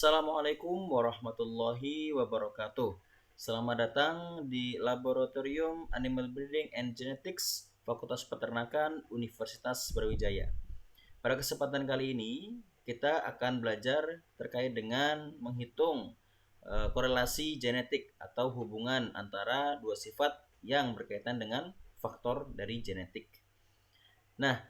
Assalamualaikum warahmatullahi wabarakatuh. Selamat datang di Laboratorium Animal Breeding and Genetics Fakultas Peternakan Universitas Brawijaya. Pada kesempatan kali ini, kita akan belajar terkait dengan menghitung korelasi genetik atau hubungan antara dua sifat yang berkaitan dengan faktor dari genetik. Nah,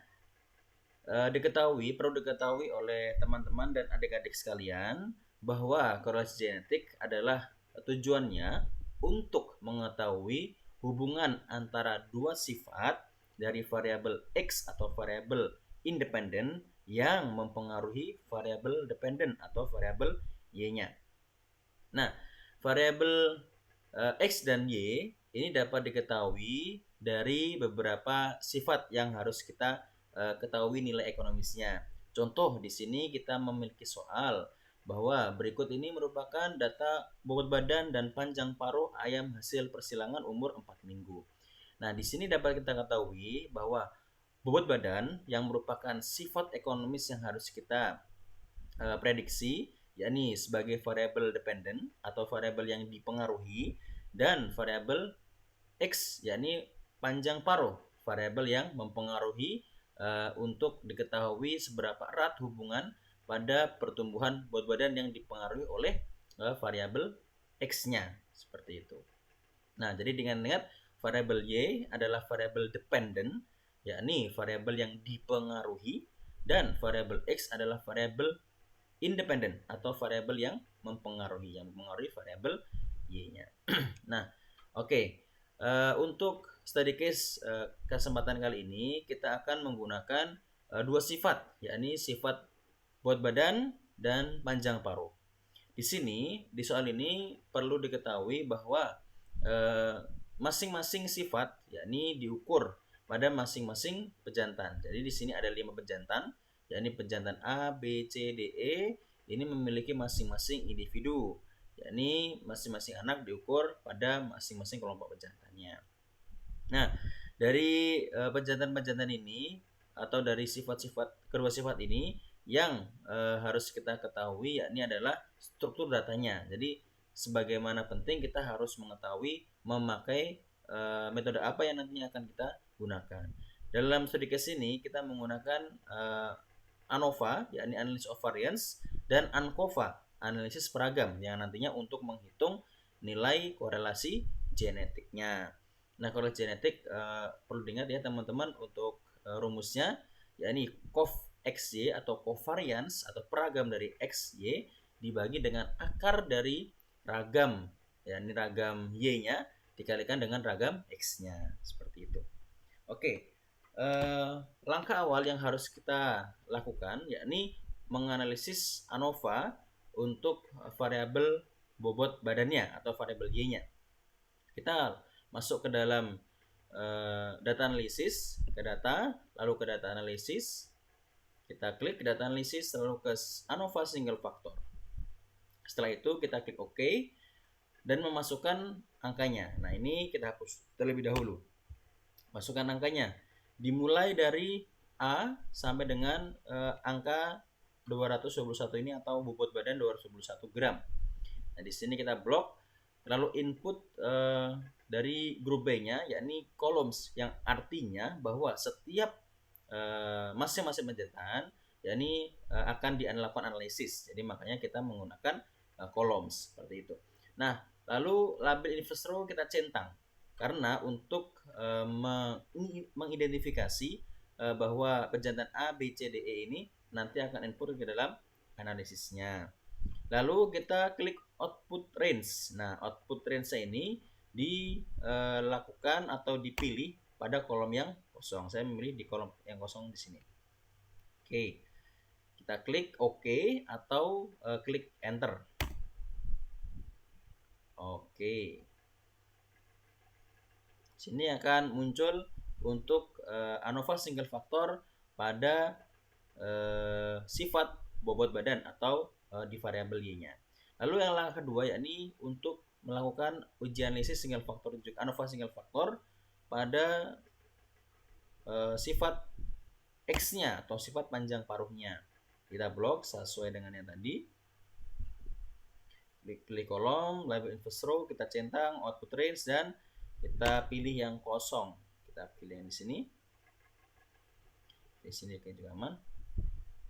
perlu diketahui oleh teman-teman dan adik-adik sekalian bahwa korelasi genetik adalah tujuannya untuk mengetahui hubungan antara dua sifat dari variabel X atau variabel independen yang mempengaruhi variabel dependen atau variabel Y-nya. Nah, variabel X dan Y ini dapat diketahui dari beberapa sifat yang harus kita ketahui nilai ekonomisnya. Contoh di sini kita memiliki soal bahwa berikut ini merupakan data bobot badan dan panjang paruh ayam hasil persilangan umur 4 minggu. Nah, di sini dapat kita ketahui bahwa bobot badan yang merupakan sifat ekonomis yang harus kita prediksi, yakni sebagai variabel dependen atau variabel yang dipengaruhi, dan variabel X, yakni panjang paruh, variabel yang mempengaruhi untuk diketahui seberapa erat hubungan pada pertumbuhan bobot badan yang dipengaruhi oleh variabel X-nya, seperti itu. Nah, jadi dengan ingat variabel Y adalah variabel dependen, yakni variabel yang dipengaruhi, dan variabel X adalah variabel independen atau variabel yang mempengaruhi variabel Y-nya. Nah, oke. Untuk study case kesempatan kali ini kita akan menggunakan dua sifat, yakni sifat bobot badan dan panjang paruh. Di sini di soal ini perlu diketahui bahwa masing-masing sifat yakni diukur pada masing-masing pejantan. Jadi di sini ada 5 pejantan, yakni pejantan A, B, C, D, E. Ini memiliki masing-masing individu, yakni masing-masing anak diukur pada masing-masing kelompok pejantannya. Nah, dari pejantan-pejantan ini atau dari sifat-sifat kedua sifat ini yang harus kita ketahui yakni adalah struktur datanya. Jadi sebagaimana penting kita harus mengetahui memakai metode apa yang nantinya akan kita gunakan. Dalam studi case ini kita menggunakan ANOVA, yakni Analysis of Variance, dan ANCOVA, analisis peragam, yang nantinya untuk menghitung nilai korelasi genetiknya. Nah, korelasi genetik perlu diingat ya teman-teman untuk rumusnya, yakni COV XY atau covariance atau peragam dari XY dibagi dengan akar dari ragam, yakni ragam Y-nya dikalikan dengan ragam X-nya, seperti itu. Oke, langkah awal yang harus kita lakukan yakni menganalisis ANOVA untuk variabel bobot badannya atau variabel Y-nya. Kita masuk ke dalam data analisis, ke data, lalu ke data analisis. Kita klik data analisis, lalu ke ANOVA single factor. Setelah itu kita klik OK dan memasukkan angkanya. Nah, ini kita hapus terlebih dahulu. Masukkan angkanya. Dimulai dari A sampai dengan angka 221 ini atau bobot badan 221 gram. Nah, di sini kita blok, lalu input dari grup B-nya yakni columns, yang artinya bahwa setiap masing-masing pejantan yakni akan dilakukan analisis. Jadi makanya kita menggunakan columns seperti itu. Nah, lalu label investor kita centang karena untuk mengidentifikasi bahwa pejantan A, B, C, D, E ini nanti akan input ke dalam analisisnya. Lalu kita klik output range. Nah, output range ini dilakukan atau dipilih pada kolom yang kosong. Saya memilih di kolom yang kosong di sini. Oke. Kita klik OK atau klik enter. Oke. Sini akan muncul untuk ANOVA single factor pada sifat bobot badan atau di variabel Y-nya. Lalu yang langkah kedua yakni untuk melakukan uji analisis single factor ANOVA single factor pada sifat X-nya atau sifat panjang paruhnya. Kita blok sesuai dengan yang tadi. Klik kolom, label inverse row, kita centang output range dan kita pilih yang kosong. Kita pilih yang di sini. Di sini kayak juga aman.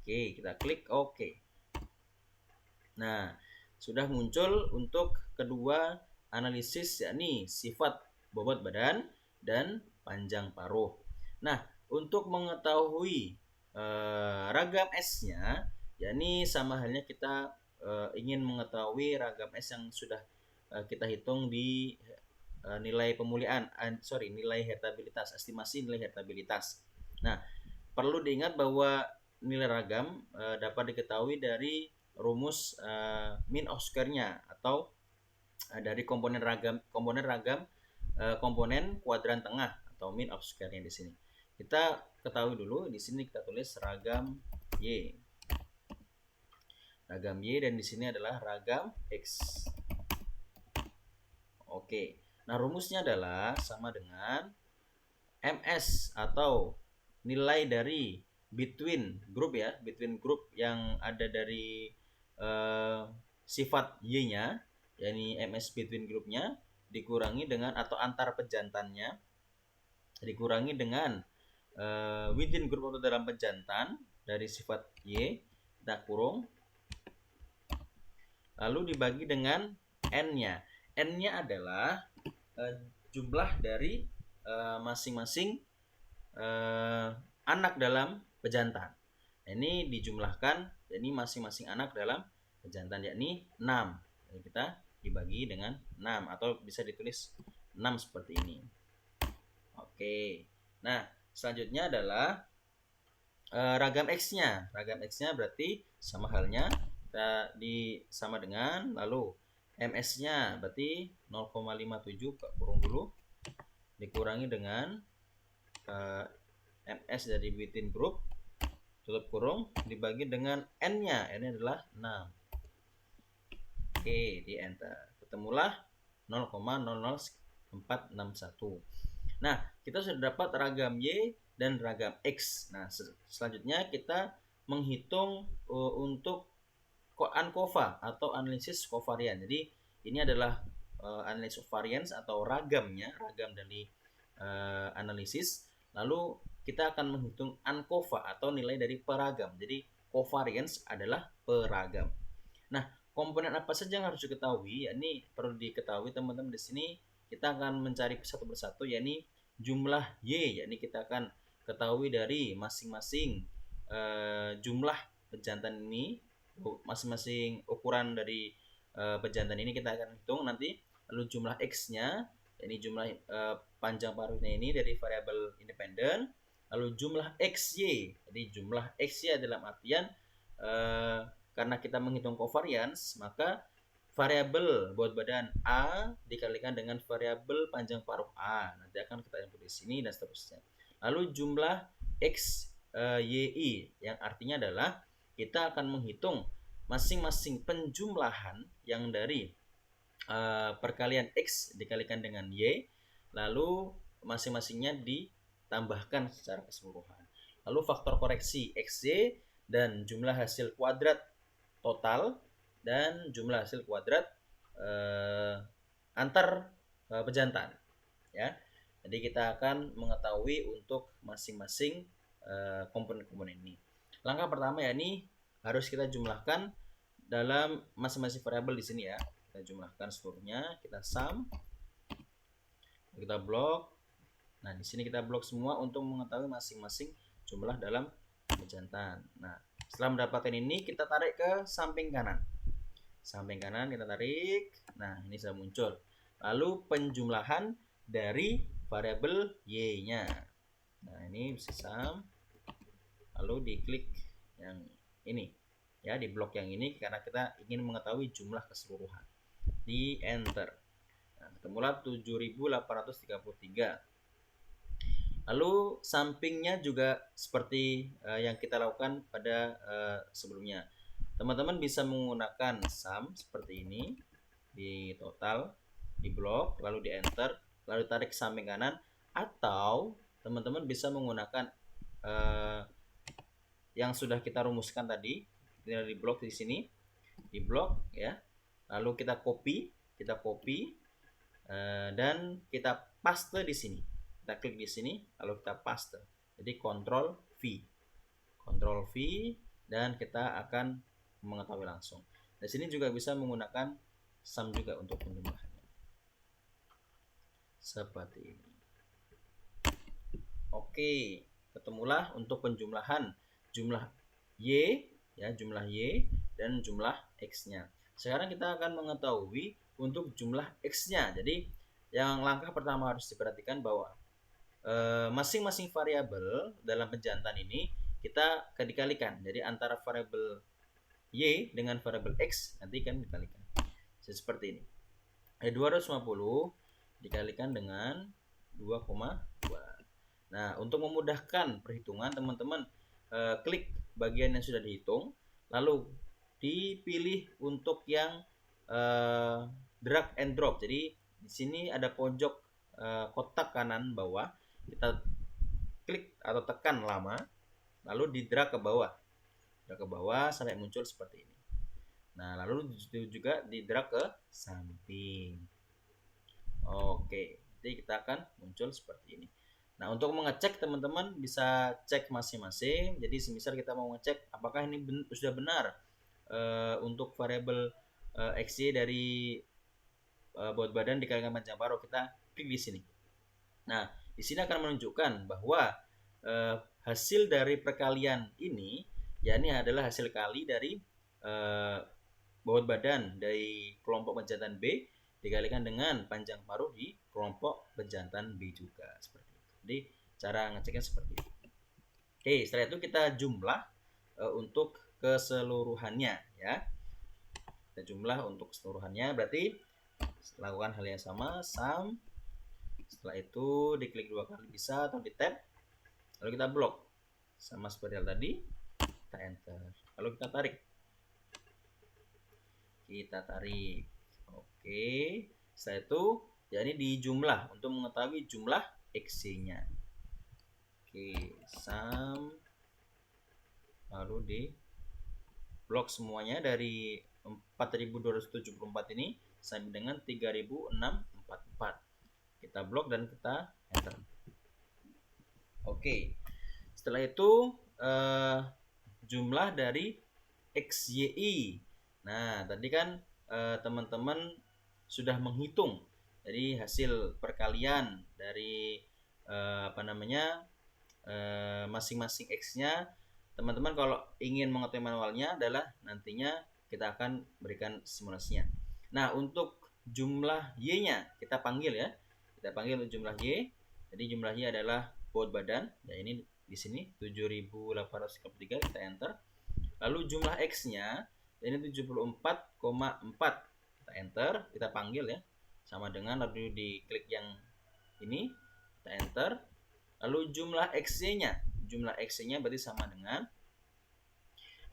Oke, kita klik OK. Nah, sudah muncul untuk kedua analisis, yakni sifat bobot badan dan panjang paruh. Nah, untuk mengetahui ragam S-nya, yakni sama halnya kita ingin mengetahui ragam S yang sudah kita hitung di nilai pemulihan, nilai heritabilitas, estimasi nilai heritabilitas. Nah, perlu diingat bahwa nilai ragam dapat diketahui dari rumus mean of square-nya atau dari komponen ragam komponen kuadran tengah atau mean of square-nya di sini. Kita ketahui dulu, di sini kita tulis ragam Y. Ragam Y dan di sini adalah ragam X. Oke. Nah, rumusnya adalah sama dengan MS atau nilai dari between group ya, between group yang ada dari sifat Y-nya, yakni MS between grupnya dikurangi dengan atau antar pejantannya dikurangi dengan within group atau dalam pejantan dari sifat Y, kita kurung, lalu dibagi dengan N-nya. N-nya adalah jumlah dari masing-masing anak dalam pejantan. Ini dijumlahkan, ini masing-masing anak dalam pejantan, yakni 6. Jadi kita dibagi dengan 6 atau bisa ditulis 6 seperti ini. Oke. Nah, selanjutnya adalah ragam X-nya. Ragam X-nya berarti sama halnya kita sama dengan, lalu MS-nya berarti 0,57 kurung dulu dikurangi dengan MS dari within group tutup kurung dibagi dengan N-nya. N-nya adalah 6. Oke, di enter. Ketemulah 0,00461. Nah, kita sudah dapat ragam Y dan ragam X. Nah, selanjutnya kita menghitung untuk ANCOVA atau analisis kovarian. Jadi ini adalah analisis variance atau ragam dari analisis. Lalu kita akan menghitung ANCOVA atau nilai dari peragam. Jadi covariance adalah peragam. Nah, komponen apa saja yang harus diketahui? Yakni perlu diketahui teman-teman di sini kita akan mencari satu persatu, yakni jumlah Y, yakni kita akan ketahui dari masing-masing jumlah pejantan ini, masing-masing ukuran dari pejantan ini kita akan hitung nanti. Lalu jumlah X-nya, yakni jumlah panjang paruhnya ini dari variabel independen. Lalu jumlah XY, jadi jumlah XY dalam artian karena kita menghitung covariance, maka variabel bobot badan A dikalikan dengan variabel panjang paruh A. Nanti akan kita input di sini dan seterusnya. Lalu jumlah XYI yang artinya adalah kita akan menghitung masing-masing penjumlahan yang dari perkalian X dikalikan dengan Y, lalu masing-masingnya ditambahkan secara keseluruhan. Lalu faktor koreksi XY dan jumlah hasil kuadrat total dan jumlah hasil kuadrat antar pejantan ya. Jadi kita akan mengetahui untuk masing-masing komponen-komponen ini. Langkah pertama yakni harus kita jumlahkan dalam masing-masing variabel di sini ya. Kita jumlahkan seluruhnya, kita sum, kita blok. Nah, di sini kita blok semua untuk mengetahui masing-masing jumlah dalam pejantan. Nah, setelah mendapatkan ini kita tarik ke samping kanan. Samping kanan kita tarik. Nah, ini sudah muncul. Lalu penjumlahan dari variabel Y-nya. Nah, ini bisa sum. Lalu diklik yang ini. Ya, di blok yang ini karena kita ingin mengetahui jumlah keseluruhan. Di enter. Nah, ketemulah 7.833. Lalu sampingnya juga seperti yang kita lakukan pada sebelumnya. Teman-teman bisa menggunakan sum seperti ini di total, di blok, lalu di enter, lalu tarik samping kanan, atau teman-teman bisa menggunakan yang sudah kita rumuskan tadi di blok di sini, di blok ya. lalu kita copy, dan kita paste di sini. Kita klik di sini, lalu kita paste. Jadi Ctrl V, dan kita akan mengetahui langsung. Di sini juga bisa menggunakan sum juga untuk penjumlahannya. Seperti ini. Oke, ketemulah untuk penjumlahan jumlah Y, ya, jumlah Y dan jumlah X-nya. Sekarang kita akan mengetahui untuk jumlah X-nya. Jadi yang langkah pertama harus diperhatikan bahwa masing-masing variabel dalam penjantan ini kita dikalikan. Jadi antara variabel Y dengan variabel X nanti kan dikalikan. Seperti ini. 250 dikalikan dengan 2,2. Nah, untuk memudahkan perhitungan, teman-teman klik bagian yang sudah dihitung, lalu dipilih untuk yang drag and drop. Jadi di sini ada pojok kotak kanan bawah, kita klik atau tekan lama, lalu di drag ke bawah, sampai muncul seperti ini. Nah, lalu juga di drag ke samping. Oke, jadi kita akan muncul seperti ini. Nah, untuk mengecek, teman-teman bisa cek masing-masing. Jadi semisal kita mau ngecek apakah ini sudah benar untuk variabel XY dari bobot badan dikalikan panjang paruh, kita klik di sini. Nah, di sini akan menunjukkan bahwa hasil dari perkalian ini, ya, ini adalah hasil kali dari bobot badan dari kelompok pejantan B dikalikan dengan panjang paruh di kelompok pejantan B juga, seperti itu. Jadi cara ngeceknya seperti itu. Oke, setelah itu kita jumlah untuk keseluruhannya, ya. Kita jumlah untuk keseluruhannya, berarti lakukan hal yang sama, sum. Setelah itu diklik 2 kali bisa, atau di tab, lalu kita blok sama seperti yang tadi, kita enter, lalu kita tarik. Oke, setelah itu ya ini dijumlah untuk mengetahui jumlah X-nya. Oke, sum, lalu di blok semuanya dari 4274 ini sampai dengan 3644. Kita blok dan kita enter. Oke, setelah itu jumlah dari XYI. Nah, tadi kan teman-teman sudah menghitung. Jadi hasil perkalian dari masing-masing X-nya. Teman-teman kalau ingin mengetahui manualnya adalah nantinya kita akan berikan simulasinya. Nah, untuk jumlah Y-nya kita panggil, ya. Kita panggil jumlah Y. Jadi jumlah Y adalah bobot badan. Ya, ini di sini 7833, kita enter. Lalu jumlah X-nya ini 74,4. Kita enter, kita panggil, ya. Sama dengan, lalu diklik yang ini, kita enter. Lalu jumlah XY-nya berarti sama dengan,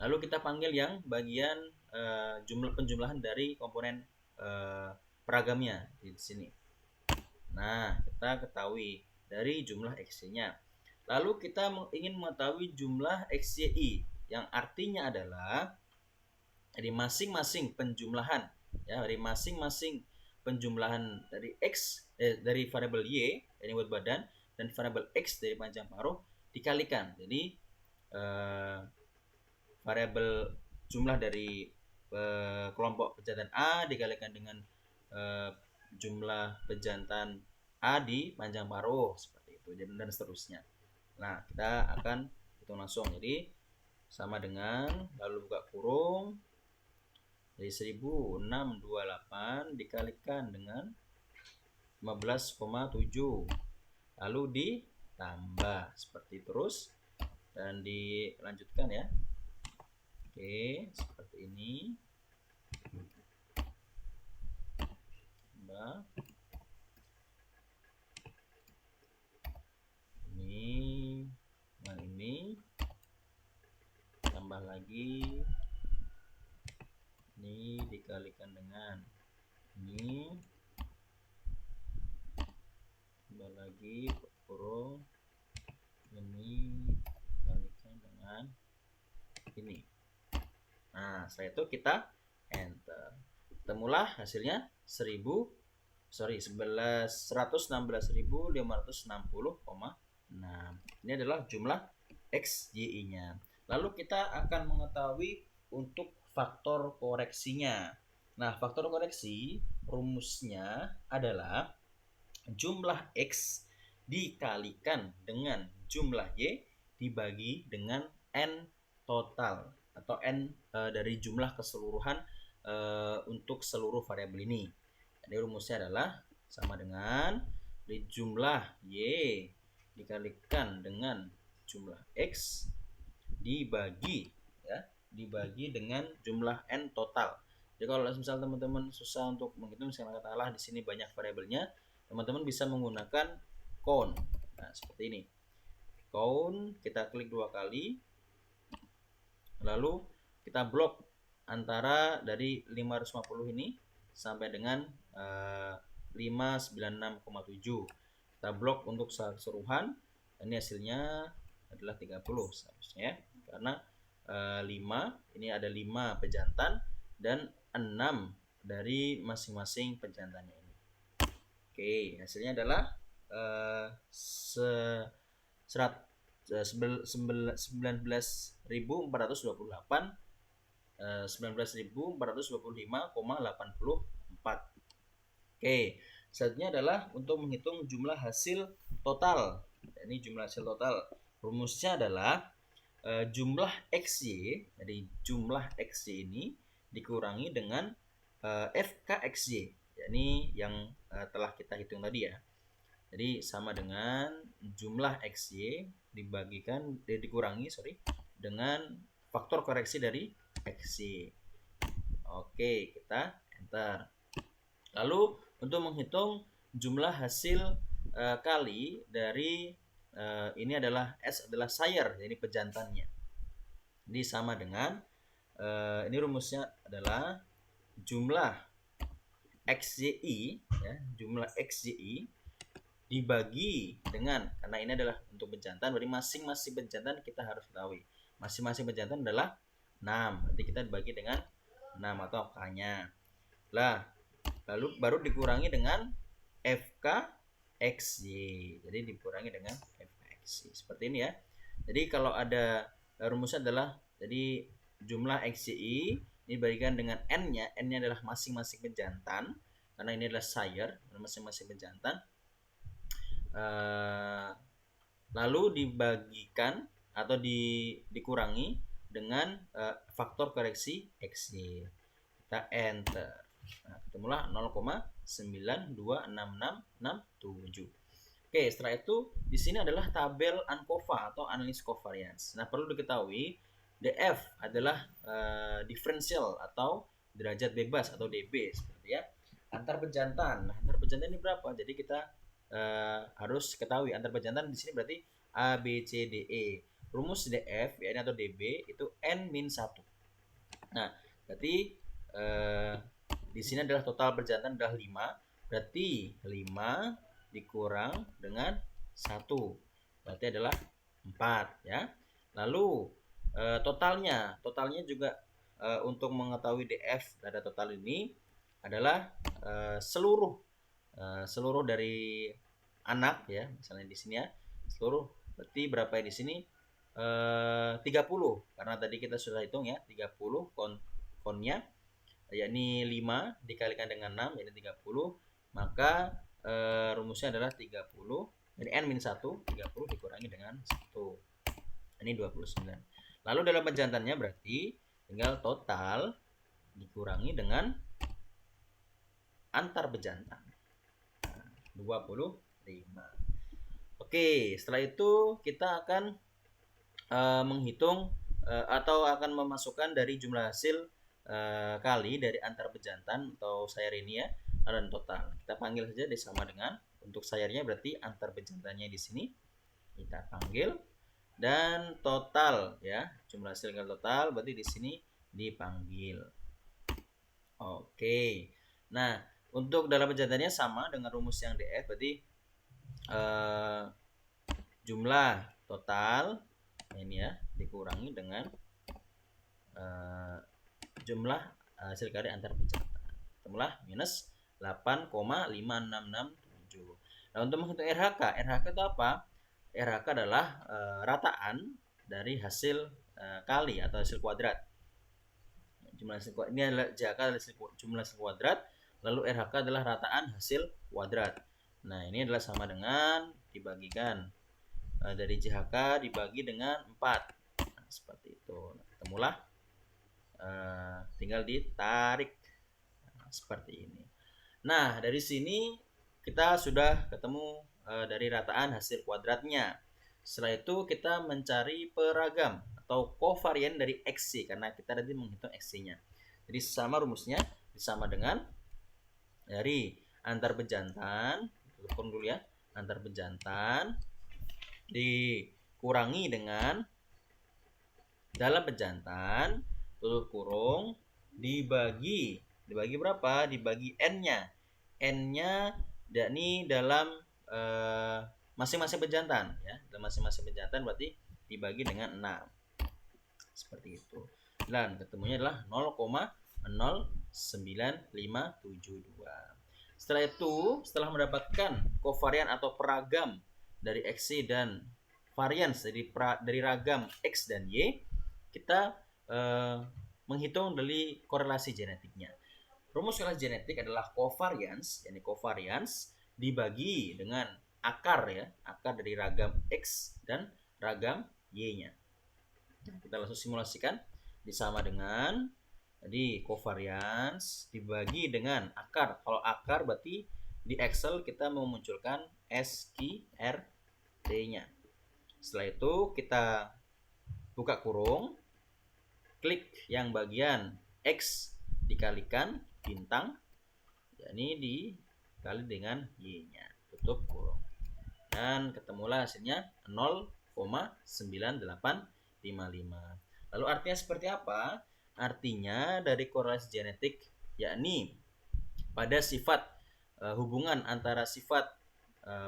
lalu kita panggil yang bagian jumlah penjumlahan dari komponen peragamnya di sini. Nah, kita ketahui dari jumlah XY-nya. Lalu kita ingin mengetahui jumlah XYI, yang artinya adalah dari masing-masing penjumlahan, ya, dari masing-masing penjumlahan dari X dari variabel Y, ini bobot badan, dan variabel X dari panjang paruh dikalikan. Jadi variabel jumlah dari kelompok pejantan A dikalikan dengan jumlah pejantan A di panjang paruh, seperti itu, dan seterusnya. Nah, kita akan hitung langsung. Jadi sama dengan, lalu buka kurung, dari 1628 dikalikan dengan 15,7, lalu ditambah seperti terus dan dilanjutkan, ya. Oke, seperti ini. Tambah ini dengan ini, tambah lagi ini dikalikan dengan ini, tambah lagi kurung ini dikalikan dengan ini. Nah, setelah itu kita enter. Ketemulah hasilnya 116.560,6. Ini adalah jumlah XYI-nya. Lalu kita akan mengetahui untuk faktor koreksinya. Nah, faktor koreksi rumusnya adalah jumlah X dikalikan dengan jumlah Y dibagi dengan N total atau N dari jumlah keseluruhan untuk seluruh variabel ini. Jadi rumusnya adalah sama dengan jumlah Y dikalikan dengan jumlah X dibagi dengan jumlah N total. Jadi kalau misal teman-teman susah untuk menghitung, misalnya katakanlah di sini banyak variabelnya, teman-teman bisa menggunakan count. Nah, seperti ini. Count, kita klik 2 kali. Lalu kita blok antara dari 550 ini sampai dengan 596,7. Kita blok untuk keseluruhan. Ini hasilnya adalah 30 seharusnya ya. Karena 5 ini ada 5 pejantan dan 6 dari masing-masing pejantannya ini. Oke, hasilnya adalah 19.425,84. Oke, selanjutnya adalah untuk menghitung jumlah hasil total. Ini jumlah hasil total. Rumusnya adalah jumlah XY, jadi jumlah XY ini dikurangi dengan FKXY, yakni yang telah kita hitung tadi ya. Jadi sama dengan jumlah XY dikurangi dengan faktor koreksi dari XY. Oke, kita enter. Lalu untuk menghitung jumlah hasil kali dari ini adalah S adalah sire, jadi pejantannya. Jadi sama dengan ini rumusnya adalah jumlah XYI ya, jumlah XYI dibagi dengan, karena ini adalah untuk pejantan, berarti masing-masing pejantan kita harus ketahui. Masing-masing pejantan adalah 6. Nanti kita dibagi dengan 6 atau K-nya. Lalu baru dikurangi dengan FKXY. Jadi dikurangi dengan FKXY. Seperti ini ya. Jadi kalau ada rumusnya adalah jadi jumlah XYI diberikan dengan N-nya. N-nya adalah masing-masing pejantan. Karena ini adalah sire, masing-masing pejantan. Lalu dibagikan atau dikurangi dengan faktor koreksi XY. Kita enter. Nah, ketemulah 0,926667. Oke, setelah itu di sini adalah tabel ANCOVA atau analysis covariance. Nah, perlu diketahui DF adalah differential atau derajat bebas atau DB seperti ya. Antar pejantan. Nah, antar pejantan ini berapa? Jadi kita harus ketahui antar pejantan di sini berarti A, B, C, D, E. Rumus DF ya, atau DB itu N-1. Nah, berarti di sini adalah total pejantan adalah 5. Berarti 5 dikurang dengan 1. Berarti adalah 4 ya. Lalu totalnya juga untuk mengetahui DF data total ini adalah seluruh dari anak ya, misalnya di sini ya, seluruh berarti berapa ya di sini 30, karena tadi kita sudah hitung ya 30 konnya, yakni 5 dikalikan dengan 6 yakni 30, maka rumusnya adalah 30 dari N-1 30 dikurangi dengan 1, ini 29. Lalu dalam pejantannya berarti tinggal total dikurangi dengan antar pejantan 25. Oke, setelah itu kita akan menghitung atau akan memasukkan dari jumlah hasil kali dari antar pejantan atau sire ini ya, dan total. Kita panggil saja sama dengan untuk sire-nya berarti antar pejantannya di sini kita panggil, dan total ya, jumlah hasil kali total berarti di sini dipanggil. Oke. Nah, untuk dalam pejantannya sama dengan rumus yang DF, berarti jumlah total ini ya dikurangi dengan jumlah hasil kali antar pejantan. jumlah minus 8,5667. Nah, untuk menghitung RH itu apa? RH adalah rataan dari hasil kali atau hasil kuadrat. Ini adalah JK adalah jumlah hasil kuadrat, lalu RH adalah rataan hasil kuadrat. Nah, ini adalah sama dengan dibagikan dari JHK dibagi dengan 4. Nah, seperti itu. Nah, ketemulah tinggal ditarik. Nah, seperti ini. Nah, dari sini kita sudah ketemu dari rataan hasil kuadratnya. Setelah itu kita mencari peragam atau kovarian dari XC karena kita tadi menghitung XC-nya. Jadi sama rumusnya sama dengan dari antar bejantan, tutup dulu ya, antar bejantan dikurangi dengan dalam bejantan tutup kurung dibagi berapa? Dibagi n-nya. N-nya yakni dalam masing-masing bejantan ya. Dalam masing-masing bejantan berarti dibagi dengan 6. Seperti itu. Dan ketemunya adalah 0,09572. Setelah itu, setelah mendapatkan kovarian atau peragam dari XC dan varians dari ragam X dan Y, kita menghitung dari korelasi genetiknya. Rumus korelasi genetik adalah kovarians, yakni kovarians dibagi dengan akar ya, akar dari ragam X dan ragam Y-nya. Kita langsung simulasikan. Disama dengan jadi kovarians dibagi dengan akar. Kalau akar berarti di Excel kita memunculkan SQRT-nya. Setelah itu kita buka kurung, klik yang bagian X dikalikan bintang, yakni dikali dengan Y-nya. Tutup kurung. Dan ketemulah hasilnya 0,9855. Lalu artinya seperti apa? Artinya dari korelasi genetik yakni pada sifat hubungan antara sifat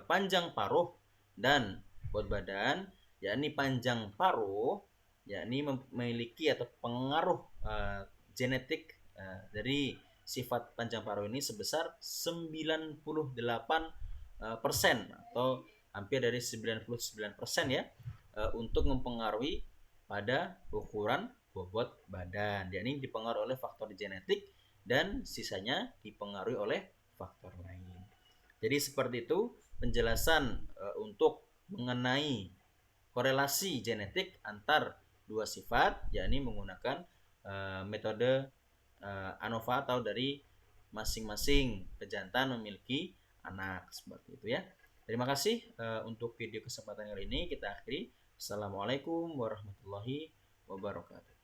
panjang paruh dan bobot badan, yakni panjang paruh yakni memiliki atau pengaruh genetik dari sifat panjang paruh ini sebesar 98% atau hampir dari 99% ya, untuk mempengaruhi pada ukuran bobot badan. Yakni dipengaruhi oleh faktor genetik dan sisanya dipengaruhi oleh faktor lain. Jadi seperti itu penjelasan untuk mengenai korelasi genetik antar dua sifat, yakni menggunakan metode ANOVA atau dari masing-masing pejantan memiliki anak, seperti itu ya. Terima kasih untuk video kesempatan kali ini kita akhiri. Assalamualaikum warahmatullahi wabarakatuh.